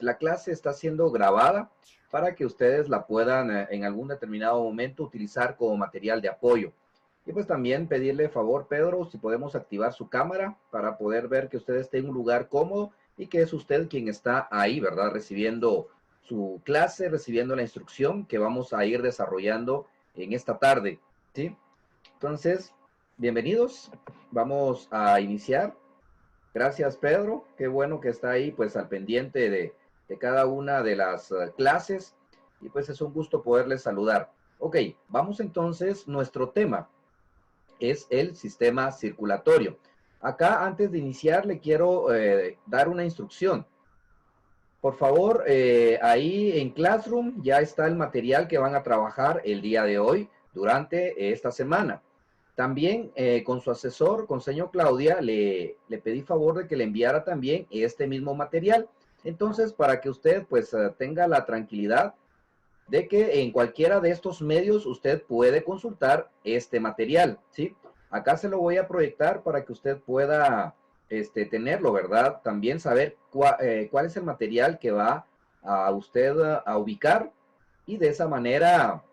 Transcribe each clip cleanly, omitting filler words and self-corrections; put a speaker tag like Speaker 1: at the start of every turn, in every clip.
Speaker 1: la clase está siendo grabada para que ustedes la puedan en algún determinado momento utilizar como material de apoyo. Y pues también pedirle favor, Pedro, si podemos activar su cámara para poder ver que usted esté en un lugar cómodo y que es usted quien está ahí, ¿verdad? Recibiendo su clase, recibiendo la instrucción que vamos a ir desarrollando en esta tarde, ¿sí? Entonces, bienvenidos. Vamos a iniciar. Gracias, Pedro. Qué bueno que está ahí, pues, al pendiente de cada una de las clases. Y pues es un gusto poderles saludar. Ok, vamos entonces, nuestro tema es el sistema circulatorio. Acá, antes de iniciar, le quiero dar una instrucción. Por favor, ahí en Classroom ya está el material que van a trabajar el día de hoy durante esta semana. También con su asesor, con señor Claudia, le pedí favor de que le enviara también este mismo material. Entonces, para que usted pues tenga la tranquilidad de que en cualquiera de estos medios usted puede consultar este material, ¿sí? Acá se lo voy a proyectar para que usted pueda tenerlo, ¿verdad? También saber cuál es el material que va a usted a ubicar y de esa manera,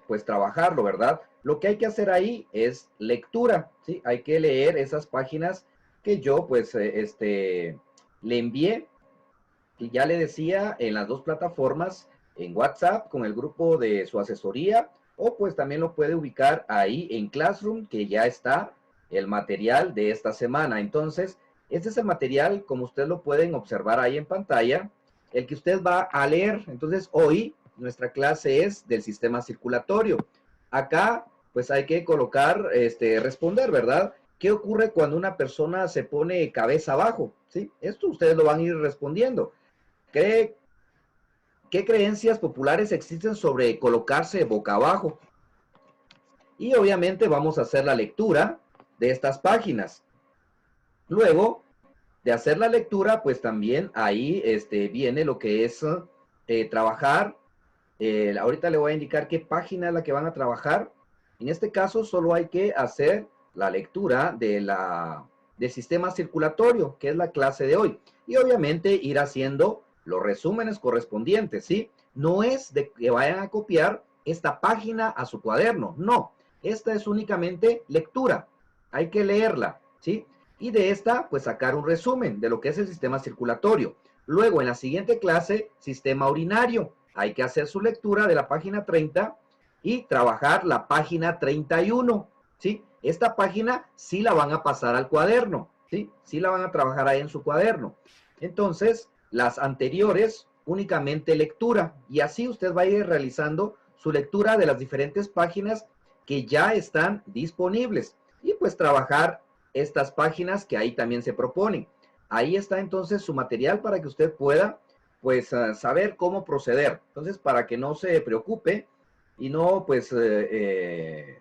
Speaker 1: pues trabajarlo, ¿verdad? Lo que hay que hacer ahí es lectura, ¿sí? Hay que leer esas páginas que yo, pues, le envié y ya le decía en las dos plataformas, en WhatsApp con el grupo de su asesoría, o pues también lo puede ubicar ahí en Classroom, que ya está el material de esta semana. Entonces, este es el material, como ustedes lo pueden observar ahí en pantalla, el que usted va a leer. Entonces, hoy nuestra clase es del sistema circulatorio. Acá, pues hay que colocar, responder, ¿verdad? ¿Qué ocurre cuando una persona se pone cabeza abajo? ¿Sí? Esto ustedes lo van a ir respondiendo. ¿Qué, ¿Qué creencias populares existen sobre colocarse boca abajo? Y obviamente vamos a hacer la lectura de estas páginas. Luego de hacer la lectura, pues también ahí viene lo que es trabajar. Ahorita le voy a indicar qué página es la que van a trabajar. En este caso solo hay que hacer la lectura del sistema circulatorio, que es la clase de hoy. Y obviamente ir haciendo los resúmenes correspondientes, ¿sí? No es de que vayan a copiar esta página a su cuaderno, no. Esta es únicamente lectura. Hay que leerla, ¿sí? Y de esta, pues sacar un resumen de lo que es el sistema circulatorio. Luego, en la siguiente clase, sistema urinario. Hay que hacer su lectura de la página 30 y trabajar la página 31, ¿sí? Esta página sí la van a pasar al cuaderno, ¿sí? Sí la van a trabajar ahí en su cuaderno. Entonces, las anteriores, únicamente lectura. Y así usted va a ir realizando su lectura de las diferentes páginas que ya están disponibles. Y pues trabajar estas páginas que ahí también se proponen. Ahí está entonces su material para que usted pueda pues saber cómo proceder. Entonces, para que no se preocupe y no pues se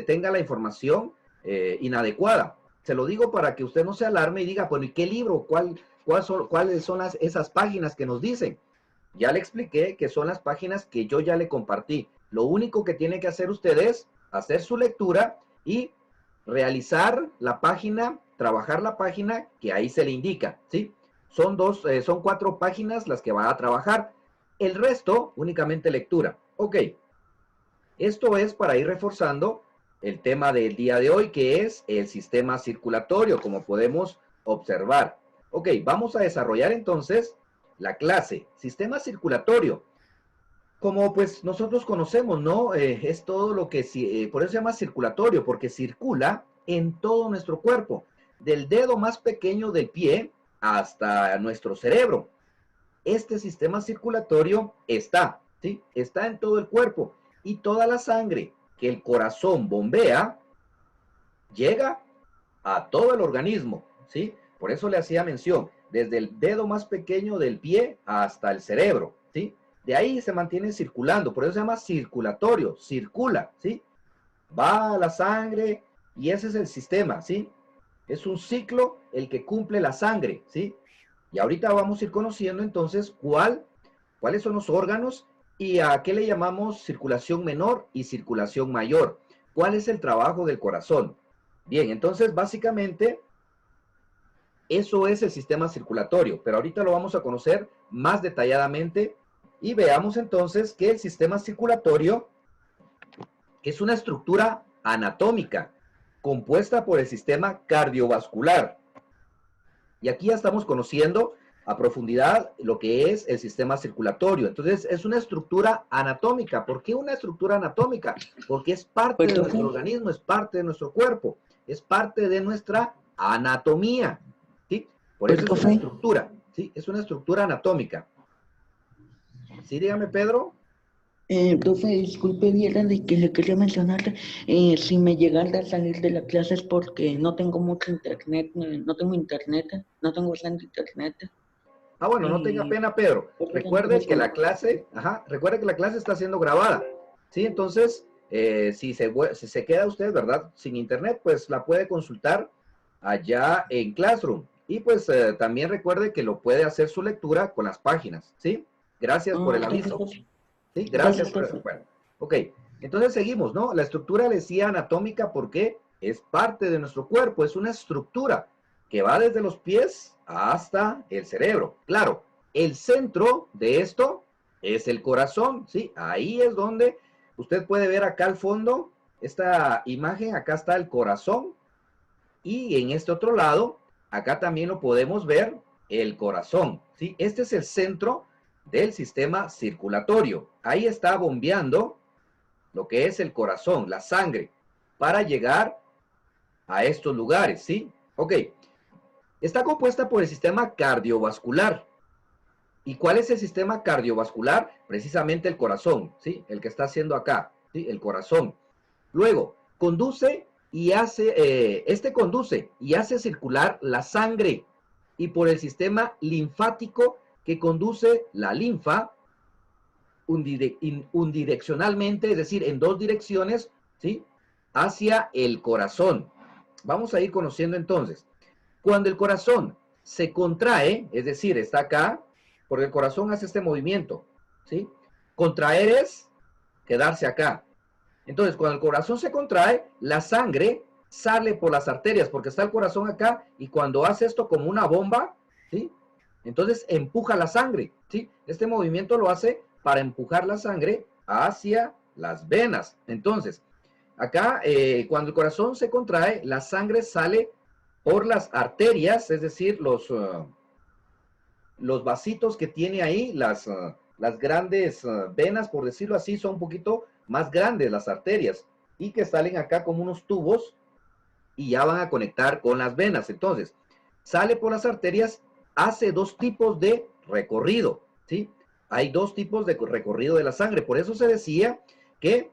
Speaker 1: tenga la información inadecuada. Se lo digo para que usted no se alarme y diga, bueno, ¿y qué libro? ¿Cuáles son esas páginas que nos dicen? Ya le expliqué que son las páginas que yo ya le compartí. Lo único que tiene que hacer usted es hacer su lectura y realizar la página, trabajar la página que ahí se le indica, ¿sí? Son 4 páginas las que va a trabajar. El resto, únicamente lectura. Ok, esto es para ir reforzando el tema del día de hoy, que es el sistema circulatorio, como podemos observar. Ok, vamos a desarrollar entonces la clase sistema circulatorio. Como pues nosotros conocemos, ¿no? Es todo lo que, por eso se llama circulatorio, porque circula en todo nuestro cuerpo, del dedo más pequeño del pie hasta nuestro cerebro. Este sistema circulatorio está, ¿sí? Está en todo el cuerpo y toda la sangre que el corazón bombea llega a todo el organismo, ¿sí? Por eso le hacía mención, desde el dedo más pequeño del pie hasta el cerebro, ¿sí? De ahí se mantiene circulando, por eso se llama circulatorio, circula, ¿sí? Va la sangre y ese es el sistema, ¿sí? Es un ciclo el que cumple la sangre, ¿sí? Y ahorita vamos a ir conociendo entonces cuáles son los órganos y a qué le llamamos circulación menor y circulación mayor. ¿Cuál es el trabajo del corazón? Bien, entonces básicamente Eso es el sistema circulatorio, pero ahorita lo vamos a conocer más detalladamente y veamos entonces que el sistema circulatorio es una estructura anatómica compuesta por el sistema cardiovascular. Y aquí ya estamos conociendo a profundidad lo que es el sistema circulatorio. Entonces, es una estructura anatómica. ¿Por qué una estructura anatómica? Porque es parte de nuestro organismo, es parte de nuestro cuerpo, es parte de nuestra anatomía, ¿sí? Por eso es una estructura, ¿sí? Es una estructura anatómica. ¿Sí? Dígame, Pedro.
Speaker 2: Profe, disculpe, viera de que le quería mencionar, si me llegara a salir de la clase es porque no tengo mucho internet, no tengo internet, no tengo bastante internet.
Speaker 1: Ah, bueno, no tenga pena, Pedro. Recuerde que la clase, recuerde que la clase está siendo grabada, ¿sí? Entonces, si se queda usted, ¿verdad? Sin internet, pues la puede consultar allá en Classroom. Y pues también recuerde que lo puede hacer su lectura con las páginas, ¿sí? Gracias por el aviso. ¿Sí? Gracias por eso. Bueno, ok. Entonces seguimos, ¿no? La estructura le decía anatómica porque es parte de nuestro cuerpo, es una estructura que va desde los pies hasta el cerebro. Claro, el centro de esto es el corazón, ¿sí? Ahí es donde usted puede ver acá al fondo esta imagen, acá está el corazón y en este otro lado, acá también lo podemos ver, el corazón, ¿sí? Este es el centro del sistema circulatorio. Ahí está bombeando lo que es el corazón, la sangre, para llegar a estos lugares, ¿sí? Ok. Está compuesta por el sistema cardiovascular. ¿Y cuál es el sistema cardiovascular? Precisamente el corazón, ¿sí? El que está haciendo acá, ¿sí? El corazón. Luego, conduce y hace circular la sangre. Y por el sistema linfático que conduce la linfa unidireccionalmente, es decir, en dos direcciones, ¿sí? Hacia el corazón. Vamos a ir conociendo entonces. Cuando el corazón se contrae, es decir, está acá, porque el corazón hace este movimiento, ¿sí? Contraer es quedarse acá. Entonces, cuando el corazón se contrae, la sangre sale por las arterias, porque está el corazón acá, y cuando hace esto como una bomba, ¿sí? Entonces empuja la sangre, ¿sí? Este movimiento lo hace para empujar la sangre hacia las venas. Entonces, acá, cuando el corazón se contrae, la sangre sale por las arterias, es decir, los vasitos que tiene ahí, las grandes venas, por decirlo así, son un poquito más grandes las arterias y que salen acá como unos tubos y ya van a conectar con las venas. Entonces, sale por las arterias, hace dos tipos de recorrido, ¿sí? Hay dos tipos de recorrido de la sangre. Por eso se decía que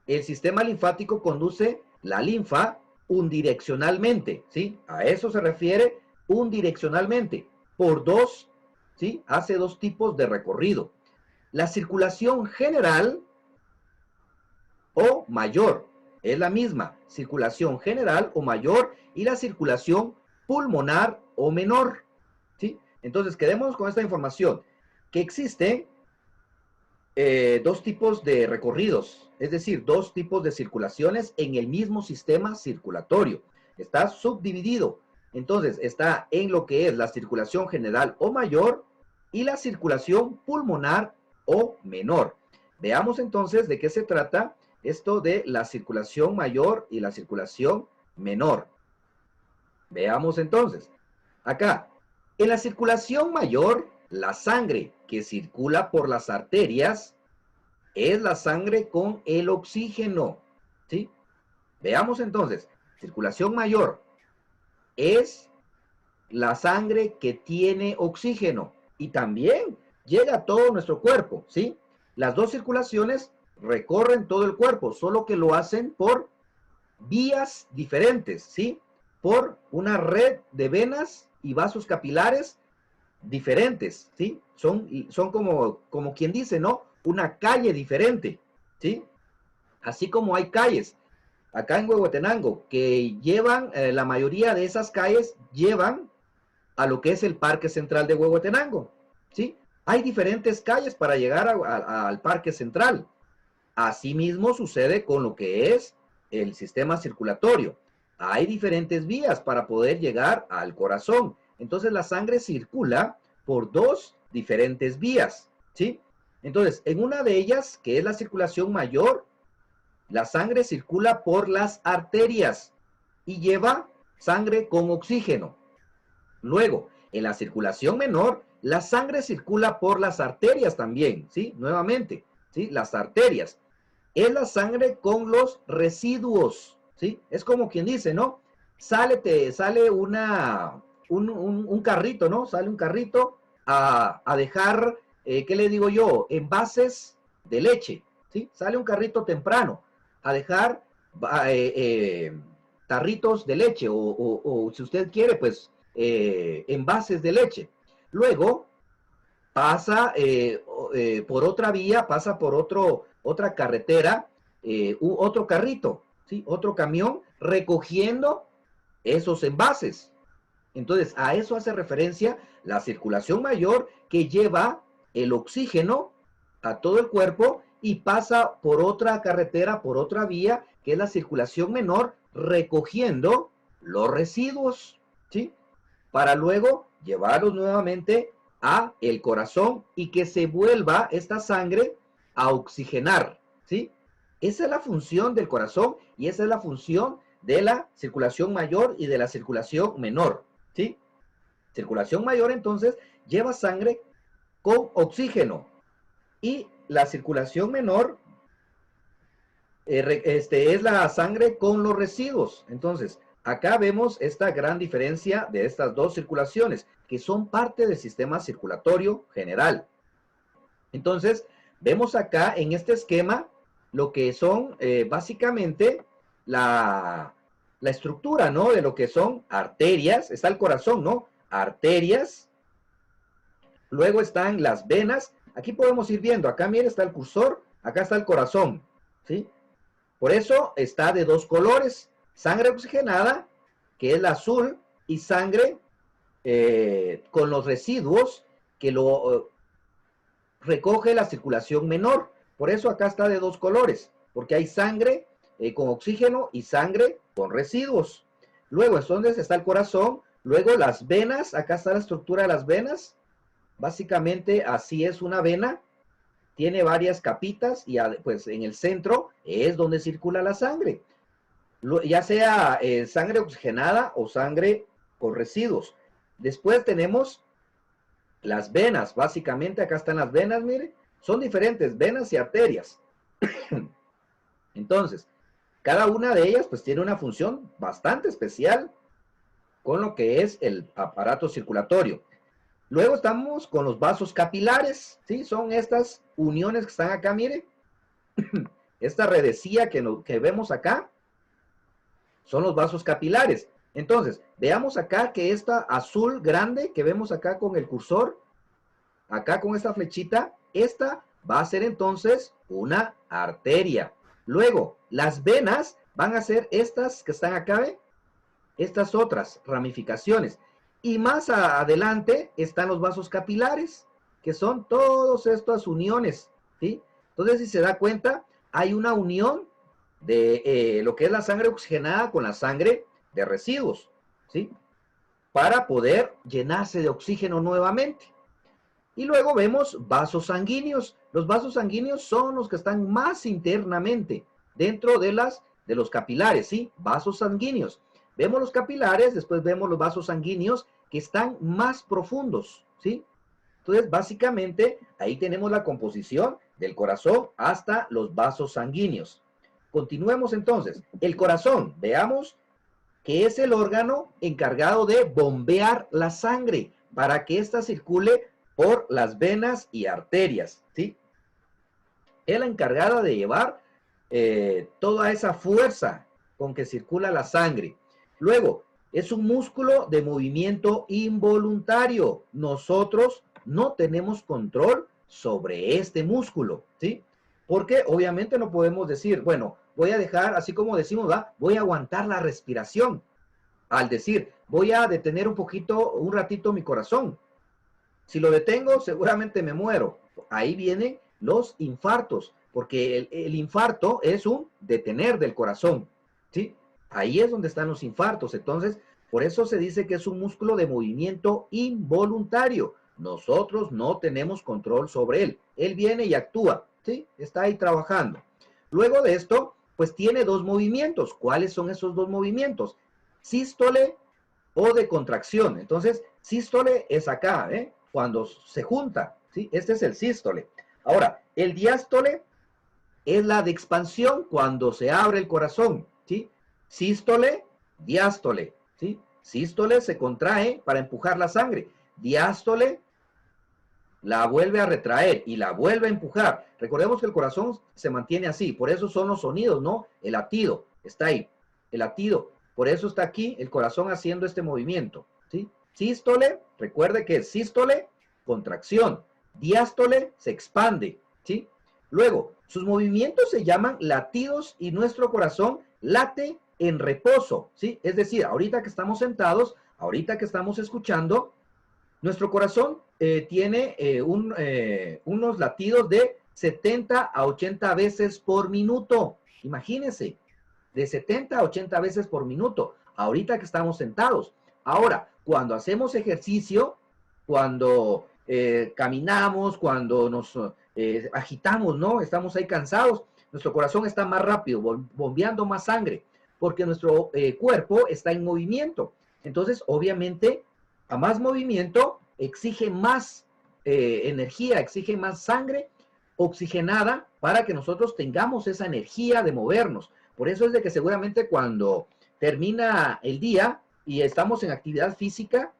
Speaker 1: el sistema linfático conduce la linfa unidireccionalmente, ¿sí? A eso se refiere unidireccionalmente, por dos, ¿sí? Hace dos tipos de recorrido. La circulación general o mayor es la misma, circulación general o mayor y la circulación pulmonar o menor, ¿sí? Entonces, quedémonos con esta información, que existe dos tipos de recorridos, es decir, dos tipos de circulaciones en el mismo sistema circulatorio. Está subdividido. Entonces, está en lo que es la circulación general o mayor y la circulación pulmonar o menor. Veamos entonces de qué se trata esto de la circulación mayor y la circulación menor. Veamos entonces. Acá, en la circulación mayor, la sangre que circula por las arterias es la sangre con el oxígeno, ¿sí? Veamos entonces, circulación mayor es la sangre que tiene oxígeno y también llega a todo nuestro cuerpo, ¿sí? Las dos circulaciones recorren todo el cuerpo, solo que lo hacen por vías diferentes, ¿sí? Por una red de venas y vasos capilares diferentes, ¿sí? Son como quien dice, ¿no? Una calle diferente, ¿sí? Así como hay calles acá en Huehuetenango que llevan, la mayoría de esas calles llevan a lo que es el Parque Central de Huehuetenango, ¿sí? Hay diferentes calles para llegar al Parque Central. Asimismo sucede con lo que es el sistema circulatorio. hay diferentes vías para poder llegar al corazón. Entonces la sangre circula por dos diferentes vías, ¿sí? Entonces, en una de ellas, que es la circulación mayor, la sangre circula por las arterias y lleva sangre con oxígeno. Luego, en la circulación menor, la sangre circula por las arterias también, ¿sí? Nuevamente, ¿sí? Las arterias. Es la sangre con los residuos, ¿sí? Es como quien dice, ¿no? Sale un carrito, ¿no? Sale un carrito a dejar, ¿qué le digo yo? Envases de leche, ¿sí? Sale un carrito temprano a dejar tarritos de leche o si usted quiere, pues, envases de leche. Luego pasa por otra vía, pasa por otra carretera, otro carrito, ¿sí? Otro camión recogiendo esos envases. Entonces, a eso hace referencia la circulación mayor que lleva el oxígeno a todo el cuerpo y pasa por otra carretera, por otra vía, que es la circulación menor, recogiendo los residuos, ¿sí? Para luego llevarlos nuevamente a el corazón y que se vuelva esta sangre a oxigenar, ¿sí? Esa es la función del corazón y esa es la función de la circulación mayor y de la circulación menor, ¿sí? Circulación mayor entonces lleva sangre con oxígeno y la circulación menor es la sangre con los residuos. Entonces, acá vemos esta gran diferencia de estas dos circulaciones, que son parte del sistema circulatorio general. Entonces, vemos acá en este esquema lo que son básicamente la estructura, ¿no? De lo que son arterias, está el corazón, ¿no? Arterias, luego están las venas. Aquí podemos ir viendo, acá mire, está el cursor, acá está el corazón, ¿sí? Por eso está de dos colores, sangre oxigenada, que es la azul, y sangre con los residuos que lo recoge la circulación menor. Por eso acá está de dos colores, porque hay sangre con oxígeno y sangre con residuos. Luego, entonces está el corazón, luego las venas, acá está la estructura de las venas. Básicamente así es una vena, tiene varias capitas y pues en el centro es donde circula la sangre, ya sea sangre oxigenada o sangre con residuos. Después tenemos las venas, básicamente acá están las venas, mire, son diferentes, venas y arterias. Entonces, cada una de ellas pues tiene una función bastante especial con lo que es el aparato circulatorio. Luego estamos con los vasos capilares, ¿sí? Son estas uniones que están acá, mire. Esta redecilla que vemos acá son los vasos capilares. Entonces, veamos acá que esta azul grande que vemos acá con el cursor, acá con esta flechita, esta va a ser entonces una arteria. Luego, las venas van a ser estas que están acá, ¿ve? Estas otras ramificaciones. Y más adelante están los vasos capilares, que son todas estas uniones, ¿sí? Entonces, si se da cuenta, hay una unión de lo que es la sangre oxigenada con la sangre de residuos, ¿sí? Para poder llenarse de oxígeno nuevamente. Y luego vemos vasos sanguíneos. Los vasos sanguíneos son los que están más internamente dentro de los capilares, ¿sí? Vasos sanguíneos. Vemos los capilares, después vemos los vasos sanguíneos que están más profundos, ¿sí? Entonces, básicamente, ahí tenemos la composición del corazón hasta los vasos sanguíneos. Continuemos entonces. El corazón, veamos que es el órgano encargado de bombear la sangre para que ésta circule por las venas y arterias, ¿sí? Es la encargada de llevar toda esa fuerza con que circula la sangre. Luego, es un músculo de movimiento involuntario. Nosotros no tenemos control sobre este músculo, ¿sí? Porque obviamente no podemos decir, bueno, voy a dejar, así como decimos, ¿va? Voy a aguantar la respiración. Al decir, voy a detener un poquito, un ratito mi corazón. Si lo detengo, seguramente me muero. Ahí vienen los infartos, porque el infarto es un detener del corazón, ¿sí? Ahí es donde están los infartos. Entonces, por eso se dice que es un músculo de movimiento involuntario. Nosotros no tenemos control sobre él. Él viene y actúa, ¿sí? Está ahí trabajando. Luego de esto, pues tiene dos movimientos. ¿Cuáles son esos dos movimientos? Sístole o de contracción. Entonces, sístole es acá, cuando se junta, ¿sí? Este es el sístole. Ahora, el diástole es la de expansión cuando se abre el corazón, ¿sí? Sístole, diástole, ¿sí? Sístole se contrae para empujar la sangre. Diástole la vuelve a retraer y la vuelve a empujar. Recordemos que el corazón se mantiene así, por eso son los sonidos, ¿no? El latido, está ahí, el latido. Por eso está aquí el corazón haciendo este movimiento, ¿sí? Sístole, recuerde que es sístole, contracción. Diástole, se expande, ¿sí? Luego, sus movimientos se llaman latidos y nuestro corazón late en reposo, ¿sí? Es decir, ahorita que estamos sentados, ahorita que estamos escuchando, nuestro corazón tiene unos latidos de 70 a 80 veces por minuto. Imagínense, de 70 a 80 veces por minuto, ahorita que estamos sentados. Ahora, cuando hacemos ejercicio, cuando caminamos, cuando nos agitamos, ¿no? Estamos ahí cansados, nuestro corazón está más rápido, bombeando más sangre, porque nuestro cuerpo está en movimiento. Entonces, obviamente, a más movimiento, exige más energía, exige más sangre oxigenada para que nosotros tengamos esa energía de movernos. Por eso es de que seguramente cuando termina el día y estamos en actividad física,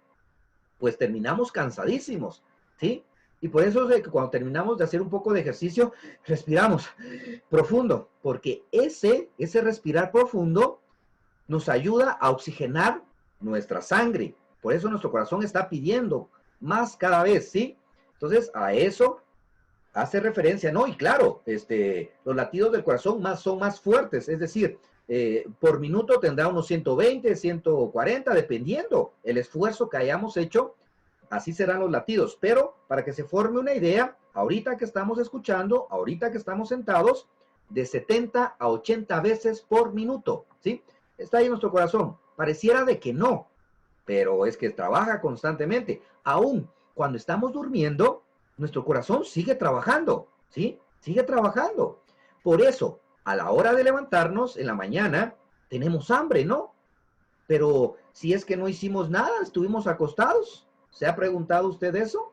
Speaker 1: pues terminamos cansadísimos, ¿sí? Y por eso es de que cuando terminamos de hacer un poco de ejercicio, respiramos profundo, porque ese respirar profundo nos ayuda a oxigenar nuestra sangre. Por eso nuestro corazón está pidiendo más cada vez, ¿sí? Entonces, a eso hace referencia, ¿no? Y claro, los latidos del corazón son más fuertes, es decir, por minuto tendrá unos 120, 140, dependiendo el esfuerzo que hayamos hecho, así serán los latidos. Pero para que se forme una idea, ahorita que estamos escuchando, ahorita que estamos sentados, de 70 a 80 veces por minuto, ¿sí? Está ahí nuestro corazón. Pareciera de que no, pero es que trabaja constantemente. Aún cuando estamos durmiendo, nuestro corazón sigue trabajando, ¿sí? Sigue trabajando. Por eso, a la hora de levantarnos en la mañana, tenemos hambre, ¿no? Pero si es que no hicimos nada, estuvimos acostados. ¿Se ha preguntado usted eso?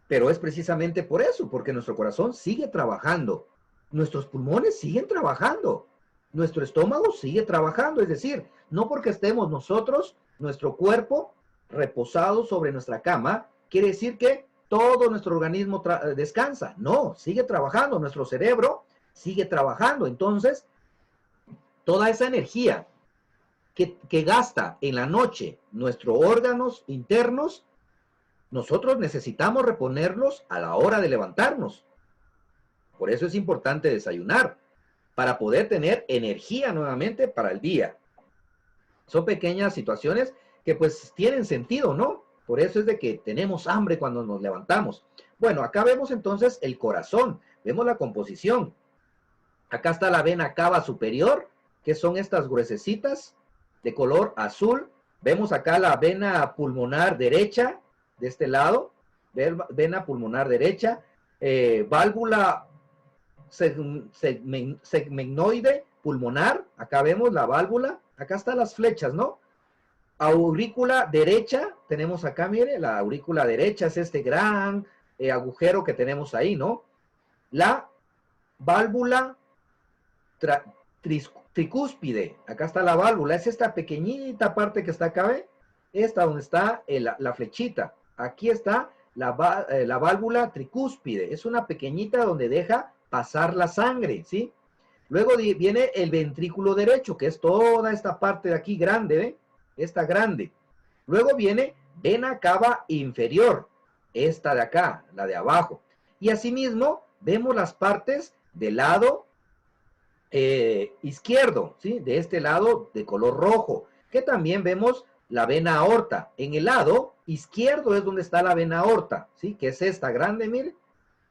Speaker 1: Pero es precisamente por eso, porque nuestro corazón sigue trabajando. Nuestros pulmones siguen trabajando. Nuestro estómago sigue trabajando. Es decir, no porque estemos nosotros, nuestro cuerpo, reposado sobre nuestra cama, quiere decir que todo nuestro organismo descansa. No, sigue trabajando. Nuestro cerebro sigue trabajando. Entonces, toda esa energía que gasta en la noche nuestros órganos internos, nosotros necesitamos reponerlos a la hora de levantarnos. Por eso es importante desayunar, para poder tener energía nuevamente para el día. Son pequeñas situaciones que pues tienen sentido, ¿no? Por eso es de que tenemos hambre cuando nos levantamos. Bueno, acá vemos entonces el corazón, vemos la composición. Acá está la vena cava superior, que son estas gruesecitas de color azul. Vemos acá la vena pulmonar derecha, de este lado, vena pulmonar derecha, válvula segmenoide pulmonar, acá vemos la válvula, acá están las flechas, ¿no? Aurícula derecha, tenemos acá, mire, la aurícula derecha es este gran agujero que tenemos ahí, ¿no? La válvula tricúspide, acá está la válvula, es esta pequeñita parte que está acá, ¿ve? Esta donde está la flechita. Aquí está la válvula tricúspide, es una pequeñita donde deja pasar la sangre, ¿sí? Luego viene el ventrículo derecho, que es toda esta parte de aquí grande, ¿ve? Esta grande. Luego viene vena cava inferior, esta de acá, la de abajo. Y asimismo vemos las partes del lado izquierdo, ¿sí? De este lado de color rojo, que también vemos la vena aorta. En el lado izquierdo es donde está la vena aorta, ¿sí? Que es esta grande, mire,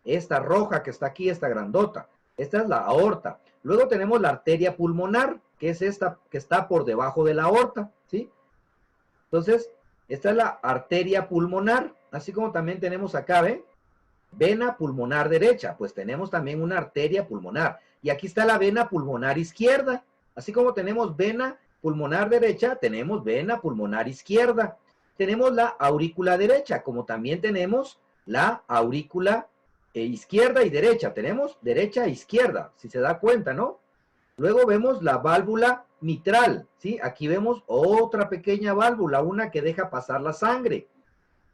Speaker 1: esta roja que está aquí, esta grandota. Esta es la aorta. Luego tenemos la arteria pulmonar, que es esta que está por debajo de la aorta, ¿sí? Entonces, esta es la arteria pulmonar, así como también tenemos acá, ¿ven? Vena pulmonar derecha, pues tenemos también una arteria pulmonar. Y aquí está la vena pulmonar izquierda. Así como tenemos vena pulmonar derecha, tenemos vena pulmonar izquierda. Tenemos la aurícula derecha, como también tenemos la aurícula izquierda y derecha. Tenemos derecha e izquierda, si se da cuenta, ¿no? Luego vemos la válvula mitral, ¿sí? Aquí vemos otra pequeña válvula, una que deja pasar la sangre.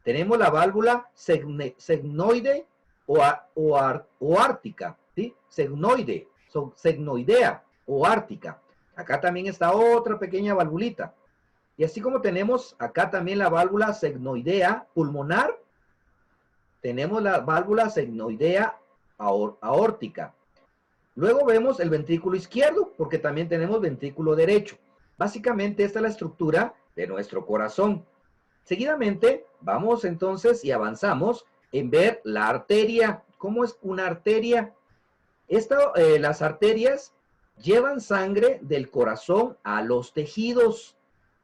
Speaker 1: Tenemos la válvula sigmoide o ártica, ¿sí? Sigmoidea o ártica. Acá también está otra pequeña valvulita. Y así como tenemos acá también la válvula sigmoidea pulmonar, tenemos la válvula sigmoidea aórtica. Luego vemos el ventrículo izquierdo, porque también tenemos ventrículo derecho. Básicamente esta es la estructura de nuestro corazón. Seguidamente vamos entonces y avanzamos en ver la arteria. ¿Cómo es una arteria? Las arterias llevan sangre del corazón a los tejidos.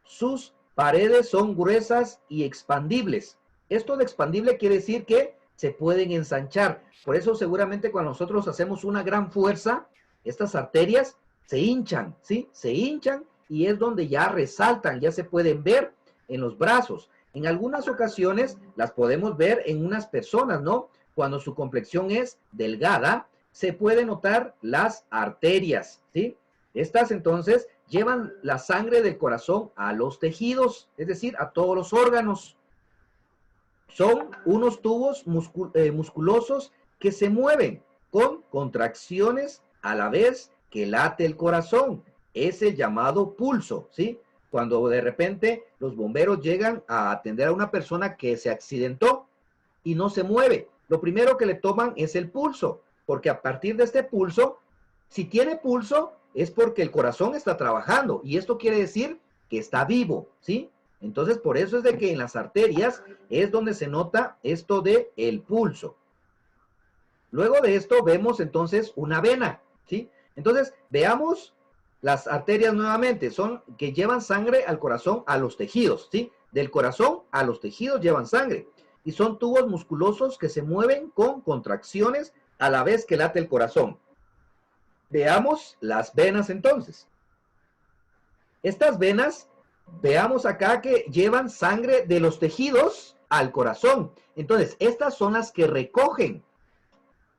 Speaker 1: Sus paredes son gruesas y expandibles. Esto de expandible quiere decir que se pueden ensanchar. Por eso seguramente cuando nosotros hacemos una gran fuerza, estas arterias se hinchan, ¿sí? Se hinchan y es donde ya resaltan, ya se pueden ver en los brazos. En algunas ocasiones las podemos ver en unas personas, ¿no? Cuando su complexión es delgada, se puede notar las arterias, ¿sí? Estas entonces llevan la sangre del corazón a los tejidos, es decir, a todos los órganos. Son unos tubos musculosos que se mueven con contracciones a la vez que late el corazón. Es el llamado pulso, ¿sí? Cuando de repente los bomberos llegan a atender a una persona que se accidentó y no se mueve, lo primero que le toman es el pulso, porque a partir de este pulso, si tiene pulso, es porque el corazón está trabajando y esto quiere decir que está vivo, ¿sí? Entonces, por eso es de que en las arterias es donde se nota esto de el pulso. Luego de esto vemos entonces una vena, ¿sí? Entonces, veamos las arterias nuevamente, son que llevan sangre al corazón, a los tejidos, ¿sí? Del corazón a los tejidos llevan sangre. Y son tubos musculosos que se mueven con contracciones a la vez que late el corazón. Veamos las venas entonces. Estas venas, veamos acá que llevan sangre de los tejidos al corazón. Entonces, estas son las que recogen.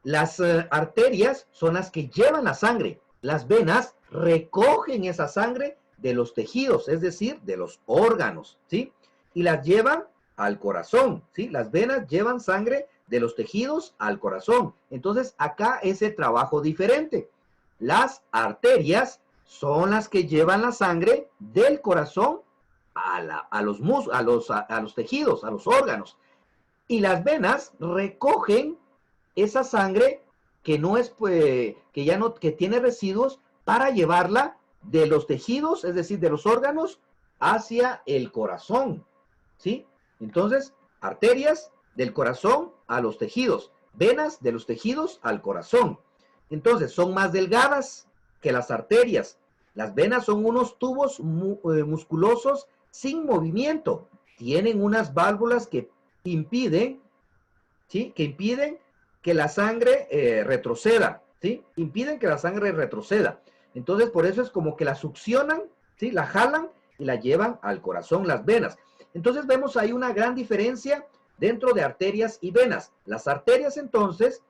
Speaker 1: Las arterias son las que llevan la sangre. Las venas recogen esa sangre de los tejidos, es decir, de los órganos, ¿sí? Y las llevan al corazón, ¿sí? Las venas llevan sangre de los tejidos al corazón. Entonces, acá es el trabajo diferente. Las arterias son las que llevan la sangre del corazón a los tejidos, a los órganos. Y las venas recogen esa sangre que no es, pues, que tiene residuos para llevarla de los tejidos, es decir, de los órganos, hacia el corazón, ¿sí? Entonces, arterias del corazón a los tejidos, venas de los tejidos al corazón. Entonces, son más delgadas que las arterias. Las venas son unos tubos musculosos sin movimiento. Tienen unas válvulas que impiden, ¿sí? Que impiden que la sangre retroceda, ¿sí? Impiden que la sangre retroceda. Entonces, por eso es como que la succionan, ¿sí? La jalan y la llevan al corazón, las venas. Entonces, vemos ahí una gran diferencia dentro de arterias y venas. Las arterias, entonces,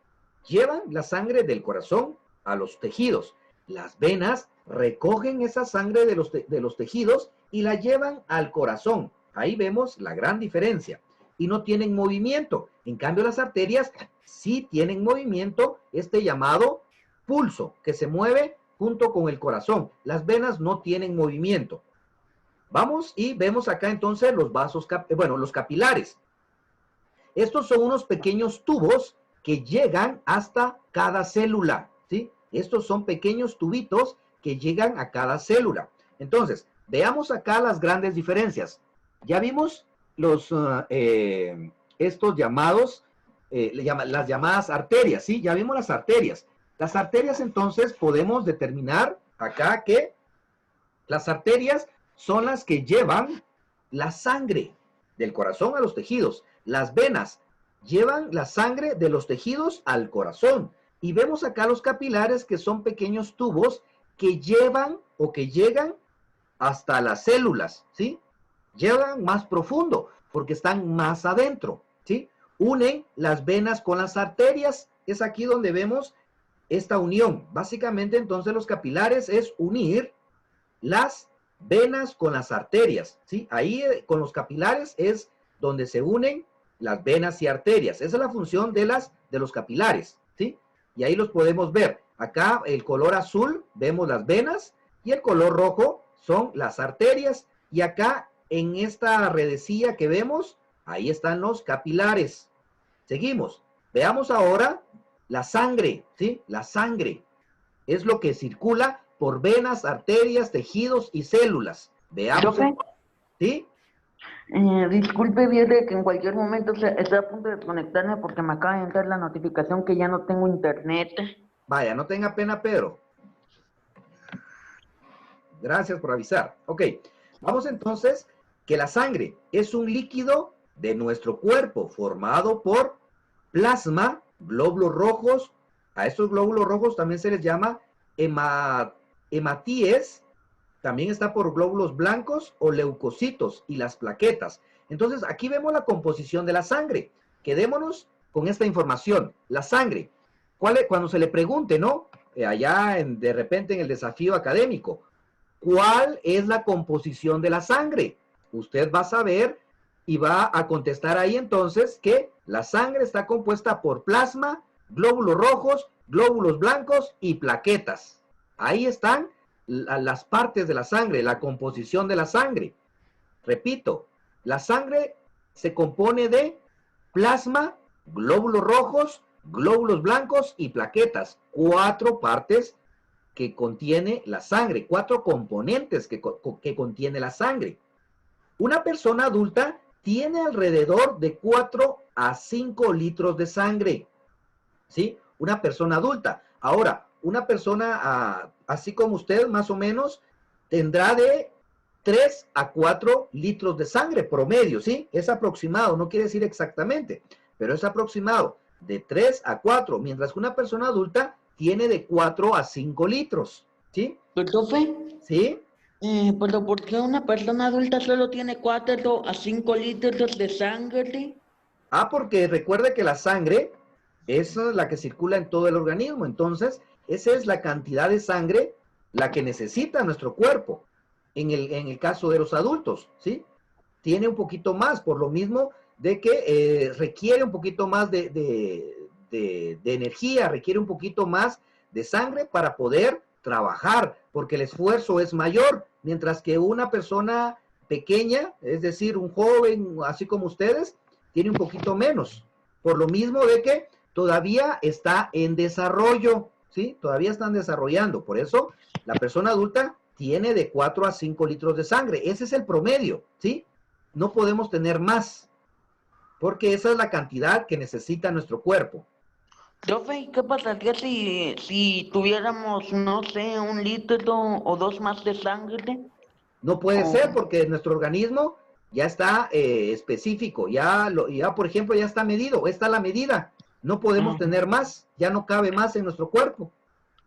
Speaker 1: llevan la sangre del corazón a los tejidos. Las venas recogen esa sangre de los tejidos y la llevan al corazón. Ahí vemos la gran diferencia. Y no tienen movimiento. En cambio, las arterias sí tienen movimiento, este llamado pulso, que se mueve junto con el corazón. Las venas no tienen movimiento. Vamos y vemos acá entonces los vasos, los capilares. Estos son unos pequeños tubos que llegan hasta cada célula, ¿sí? Estos son pequeños tubitos que llegan a cada célula. Entonces, veamos acá las grandes diferencias. Ya vimos estos llamados, las llamadas arterias, ¿sí? Ya vimos las arterias. Las arterias, entonces, podemos determinar acá que las arterias son las que llevan la sangre del corazón a los tejidos. Las venas llevan la sangre de los tejidos al corazón. Y vemos acá los capilares, que son pequeños tubos que llevan o que llegan hasta las células, ¿sí? Llegan más profundo porque están más adentro, ¿sí? Unen las venas con las arterias. Es aquí donde vemos esta unión. Básicamente, entonces, los capilares es unir las venas con las arterias, ¿sí? Ahí con los capilares es donde se unen las venas y arterias. Esa es la función de los capilares, ¿sí? Y ahí los podemos ver. Acá el color azul vemos las venas y el color rojo son las arterias. Y acá en esta redecilla que vemos, ahí están los capilares. Seguimos. Veamos ahora la sangre, ¿sí? La sangre es lo que circula por venas, arterias, tejidos y células. Veamos.
Speaker 2: Profe,
Speaker 1: ¿Sí?
Speaker 2: disculpe, viene que en cualquier momento estoy a punto de desconectarme porque me acaba de entrar la notificación que ya no tengo internet.
Speaker 1: Vaya, no tenga pena, Pedro. Gracias por avisar. Ok, vamos entonces que la sangre es un líquido de nuestro cuerpo formado por plasma, glóbulos rojos. A estos glóbulos rojos también se les llama hematíes. También está por glóbulos blancos o leucocitos y las plaquetas. Entonces, aquí vemos la composición de la sangre. Quedémonos con esta información. La sangre, cuando se le pregunte, ¿no? De repente en el desafío académico, ¿cuál es la composición de la sangre? Usted va a saber y va a contestar ahí entonces que la sangre está compuesta por plasma, glóbulos rojos, glóbulos blancos y plaquetas. Ahí están las partes de la sangre, la composición de la sangre. Repito, la sangre se compone de plasma, glóbulos rojos, glóbulos blancos y plaquetas. 4 partes que contiene la sangre, 4 componentes que contiene la sangre. Una persona adulta tiene alrededor de 4 a 5 litros de sangre, ¿sí? Una persona adulta. Ahora, una persona así como usted, más o menos, tendrá de 3 a 4 litros de sangre promedio, ¿sí? Es aproximado, no quiere decir exactamente, pero es aproximado, de 3 a 4, mientras que una persona adulta tiene de 4 a 5 litros, ¿sí?
Speaker 2: Profe,
Speaker 1: ¿Sí?
Speaker 2: pero ¿por qué una persona adulta solo tiene 4 a 5 litros de sangre?
Speaker 1: Porque recuerde que la sangre es la que circula en todo el organismo, entonces esa es la cantidad de sangre la que necesita nuestro cuerpo. En el caso de los adultos, ¿sí? Tiene un poquito más, por lo mismo de que requiere un poquito más de energía, requiere un poquito más de sangre para poder trabajar, porque el esfuerzo es mayor, mientras que una persona pequeña, es decir, un joven, así como ustedes, tiene un poquito menos, por lo mismo de que todavía está en desarrollo, ¿sí? Todavía están desarrollando, por eso la persona adulta tiene de 4 a 5 litros de sangre, ese es el promedio, ¿sí? No podemos tener más, porque esa es la cantidad que necesita nuestro cuerpo.
Speaker 2: Profe, ¿y qué pasaría si tuviéramos, no sé, 1 litro o 2 más de sangre?
Speaker 1: No puede
Speaker 2: Oh.
Speaker 1: ser porque nuestro organismo ya está específico, ya por ejemplo ya está medido, está la medida, no podemos tener más, ya no cabe más en nuestro cuerpo.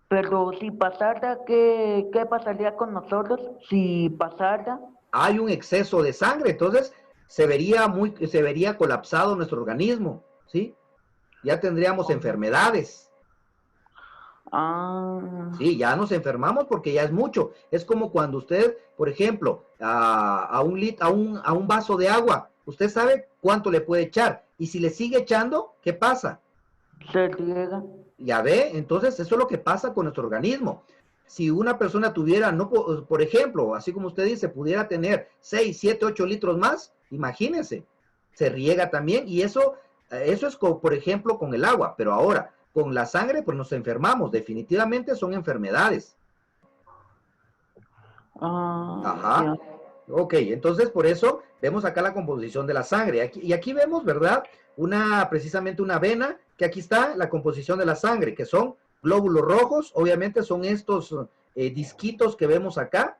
Speaker 2: Pero si pasara, ¿qué pasaría con nosotros si pasara?
Speaker 1: Hay un exceso de sangre, entonces se vería colapsado nuestro organismo, ¿sí? Ya tendríamos enfermedades.
Speaker 2: Ah,
Speaker 1: Sí, ya nos enfermamos porque ya es mucho. Es como cuando usted, por ejemplo, a un vaso de agua, usted sabe cuánto le puede echar. Y si le sigue echando, ¿qué pasa?
Speaker 2: se riega.
Speaker 1: Ya ve, entonces eso es lo que pasa con nuestro organismo. Si una persona tuviera, no, por ejemplo, así como usted dice, pudiera tener 6, 7, 8 litros más, imagínense, se riega también y eso es, por ejemplo, con el agua, pero ahora, con la sangre, pues nos enfermamos, definitivamente son enfermedades.
Speaker 2: Ah,
Speaker 1: Ajá.
Speaker 2: ya.
Speaker 1: Ok, entonces por eso vemos acá la composición de la sangre. Y aquí vemos, ¿verdad? Precisamente una vena, que aquí está la composición de la sangre, que son glóbulos rojos, obviamente son estos disquitos que vemos acá,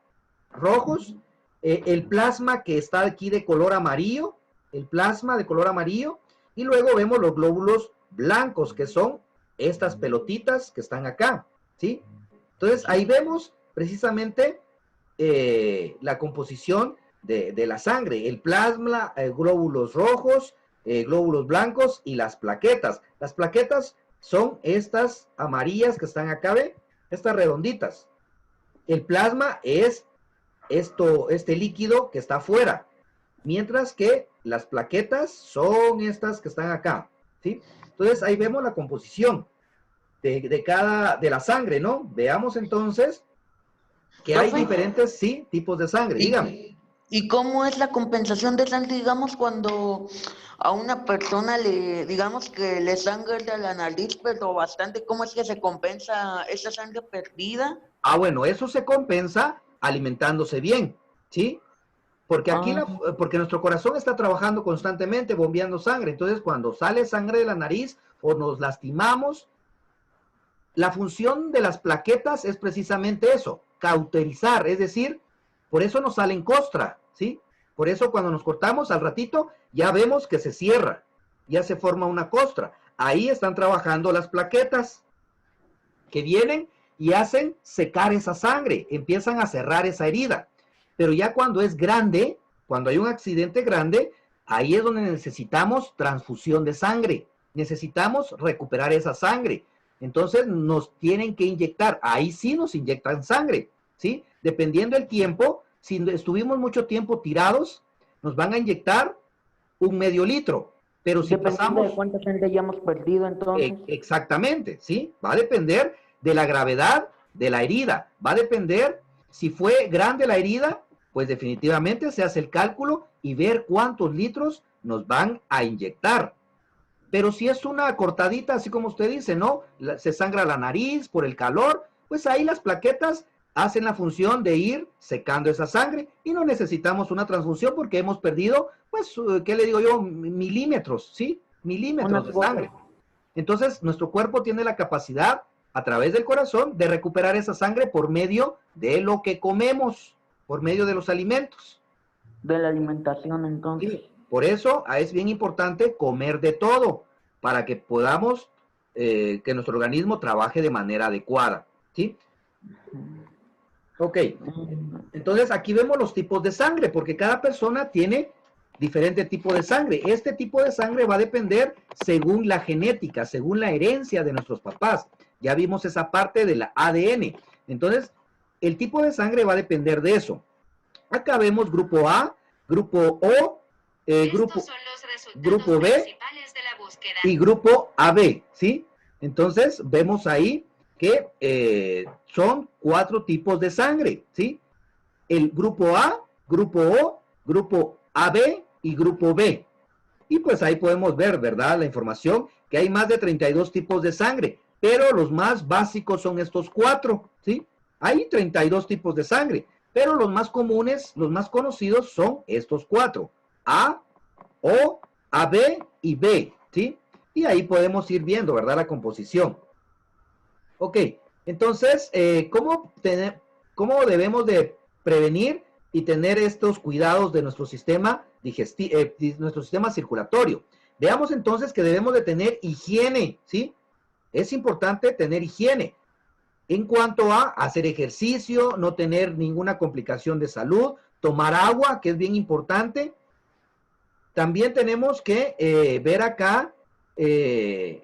Speaker 1: rojos, el plasma que está aquí de color amarillo, el plasma de color amarillo, y luego vemos los glóbulos blancos, que son estas pelotitas que están acá, ¿sí? Entonces, ahí vemos precisamente la composición de la sangre, el plasma, glóbulos rojos, glóbulos blancos y las plaquetas. Las plaquetas son estas amarillas que están acá, ¿ve? Estas redonditas. El plasma es este líquido que está afuera, mientras que las plaquetas son estas que están acá, ¿sí? Entonces ahí vemos la composición de la sangre, ¿no? Veamos entonces que hay
Speaker 2: Profe,
Speaker 1: diferentes, sí, tipos de sangre. Dígame.
Speaker 2: ¿y cómo es la compensación de sangre, digamos, cuando a una persona digamos que le sangra la nariz, pero bastante, ¿cómo es que se compensa esa sangre perdida?
Speaker 1: Ah, bueno, eso se compensa alimentándose bien, ¿sí? Porque aquí,
Speaker 2: Ah,
Speaker 1: porque nuestro corazón está trabajando constantemente, bombeando sangre. Entonces, cuando sale sangre de la nariz o nos lastimamos, la función de las plaquetas es precisamente eso, cauterizar, es decir, por eso nos salen costra, ¿sí? Por eso cuando nos cortamos al ratito ya vemos que se cierra, ya se forma una costra. Ahí están trabajando las plaquetas que vienen y hacen secar esa sangre, empiezan a cerrar esa herida. Pero ya cuando es grande, cuando hay un accidente grande, ahí es donde necesitamos transfusión de sangre, necesitamos recuperar esa sangre. Entonces nos tienen que inyectar, ahí sí nos inyectan sangre, ¿sí? Dependiendo del tiempo, si estuvimos mucho tiempo tirados, nos van a inyectar un medio litro, pero si
Speaker 2: dependiendo de
Speaker 1: pasamos,
Speaker 2: cuánta sangre hayamos perdido, entonces.
Speaker 1: exactamente, ¿sí? Va a depender de la gravedad de la herida, va a depender, si fue grande la herida, pues definitivamente se hace el cálculo y ver cuántos litros nos van a inyectar. Pero si es una cortadita, así como usted dice, ¿no? Se sangra la nariz por el calor, pues ahí las plaquetas hacen la función de ir secando esa sangre y no necesitamos una transfusión porque hemos perdido, pues, ¿qué le digo yo? Milímetros, ¿sí? Milímetros
Speaker 2: Unas
Speaker 1: de
Speaker 2: gotas.
Speaker 1: sangre. Entonces, nuestro cuerpo tiene la capacidad, a través del corazón, de recuperar esa sangre por medio de lo que comemos, por medio de los alimentos.
Speaker 2: De la alimentación, entonces.
Speaker 1: ¿Sí? Por eso es bien importante comer de todo, para que podamos, que nuestro organismo trabaje de manera adecuada. ¿Sí? Ok, entonces aquí vemos los tipos de sangre, porque cada persona tiene diferente tipo de sangre. Este tipo de sangre va a depender según la genética, según la herencia de nuestros papás. Ya vimos esa parte de la ADN. Entonces, el tipo de sangre va a depender de eso. Acá vemos grupo A, grupo O, grupo B y grupo AB, ¿sí? Entonces, vemos ahí que son 4 tipos de sangre, ¿sí? El grupo A, grupo O, grupo AB y grupo B. Y pues ahí podemos ver, ¿verdad? La información que hay más de 32 tipos de sangre, pero los más básicos son estos 4, ¿sí? Hay 32 tipos de sangre, pero los más comunes, los más conocidos son estos 4, A, O, AB y B, ¿sí? Y ahí podemos ir viendo, ¿verdad? La composición. Ok, entonces, ¿cómo debemos de prevenir y tener estos cuidados de nuestro sistema nuestro sistema circulatorio? Veamos entonces que debemos de tener higiene, ¿sí? Es importante tener higiene en cuanto a hacer ejercicio, no tener ninguna complicación de salud, tomar agua, que es bien importante. También tenemos que ver acá que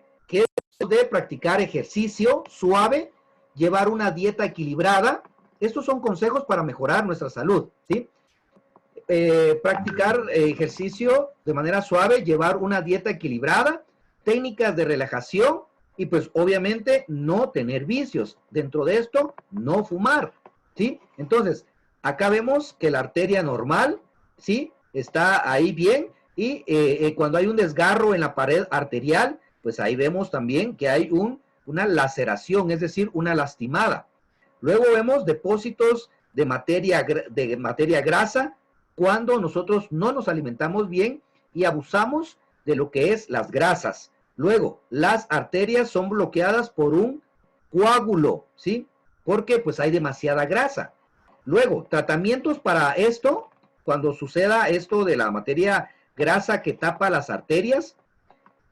Speaker 1: de practicar ejercicio suave, llevar una dieta equilibrada. Estos son consejos para mejorar nuestra salud, ¿sí? Practicar ejercicio de manera suave, llevar una dieta equilibrada, técnicas de relajación y pues obviamente no tener vicios. Dentro de esto, no fumar, ¿sí? Entonces, acá vemos que la arteria normal, ¿sí? Está ahí bien y cuando hay un desgarro en la pared arterial, pues ahí vemos también que hay una laceración, es decir, una lastimada. Luego vemos depósitos de materia grasa cuando nosotros no nos alimentamos bien y abusamos de lo que es las grasas. Luego, las arterias son bloqueadas por un coágulo, ¿sí? Porque pues hay demasiada grasa. Luego, tratamientos para esto, cuando suceda esto de la materia grasa que tapa las arterias,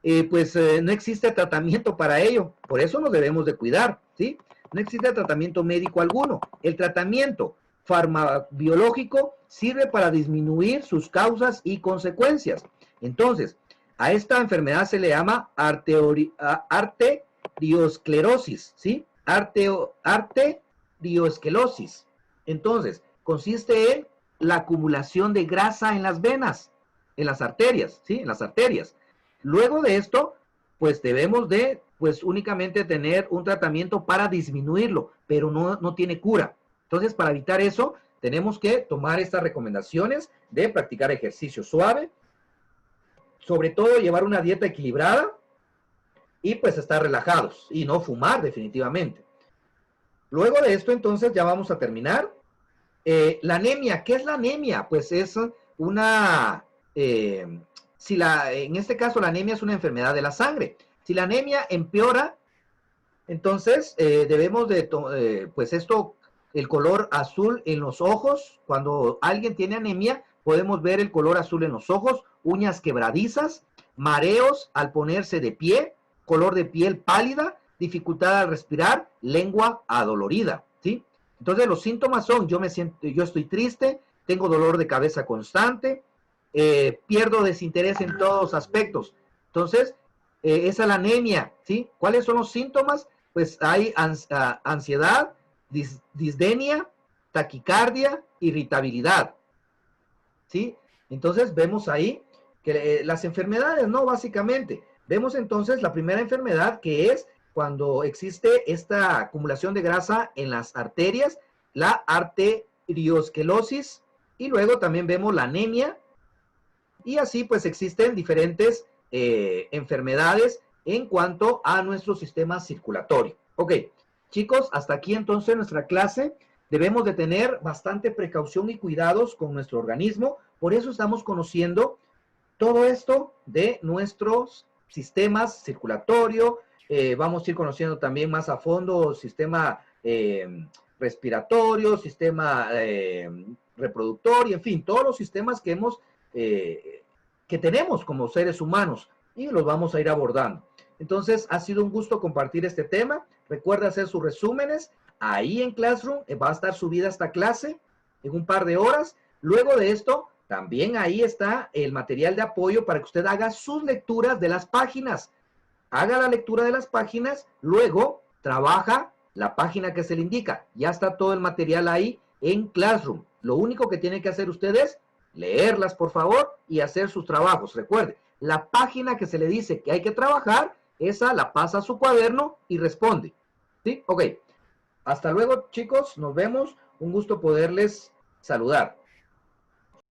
Speaker 1: no existe tratamiento para ello. Por eso nos debemos de cuidar, ¿sí? No existe tratamiento médico alguno. El tratamiento farmacobiológico sirve para disminuir sus causas y consecuencias. Entonces, a esta enfermedad se le llama arteriosclerosis, ¿sí? Arteriosclerosis. Entonces, consiste en la acumulación de grasa en las venas, en las arterias, ¿sí? En las arterias. Luego de esto, pues debemos de, pues únicamente tener un tratamiento para disminuirlo, pero no tiene cura. Entonces, para evitar eso, tenemos que tomar estas recomendaciones de practicar ejercicio suave, sobre todo llevar una dieta equilibrada y pues estar relajados y no fumar definitivamente. Luego de esto, entonces, ya vamos a terminar. La anemia, ¿qué es la anemia? Pues es una... en este caso la anemia es una enfermedad de la sangre. Si la anemia empeora, entonces debemos de, pues esto, el color azul en los ojos, cuando alguien tiene anemia, podemos ver el color azul en los ojos, uñas quebradizas, mareos al ponerse de pie, color de piel pálida, dificultad al respirar, lengua adolorida, ¿sí? Entonces los síntomas son, yo estoy triste, tengo dolor de cabeza constante, pierdo desinterés en todos los aspectos. Entonces, esa es la anemia, ¿sí? ¿Cuáles son los síntomas? Pues hay ansiedad, disdenia, taquicardia, irritabilidad, ¿sí? Entonces vemos ahí que las enfermedades, ¿no? Básicamente, vemos entonces la primera enfermedad que es cuando existe esta acumulación de grasa en las arterias, la arteriosclerosis, y luego también vemos la anemia, y así pues existen diferentes enfermedades en cuanto a nuestro sistema circulatorio. Ok, chicos, hasta aquí entonces nuestra clase. Debemos de tener bastante precaución y cuidados con nuestro organismo, por eso estamos conociendo todo esto de nuestros sistemas circulatorio, vamos a ir conociendo también más a fondo sistema respiratorio, sistema reproductor y en fin, todos los sistemas que que tenemos como seres humanos y los vamos a ir abordando. Entonces, ha sido un gusto compartir este tema. Recuerda hacer sus resúmenes. Ahí en Classroom va a estar subida esta clase en un par de horas. Luego de esto, también ahí está el material de apoyo para que usted haga sus lecturas de las páginas. Haga la lectura de las páginas, luego trabaja la página que se le indica. Ya está todo el material ahí en Classroom. Lo único que tiene que hacer usted es leerlas, por favor, y hacer sus trabajos. Recuerde, la página que se le dice que hay que trabajar, esa la pasa a su cuaderno y responde. ¿Sí? Ok. Hasta luego, chicos. Nos vemos. Un gusto poderles saludar.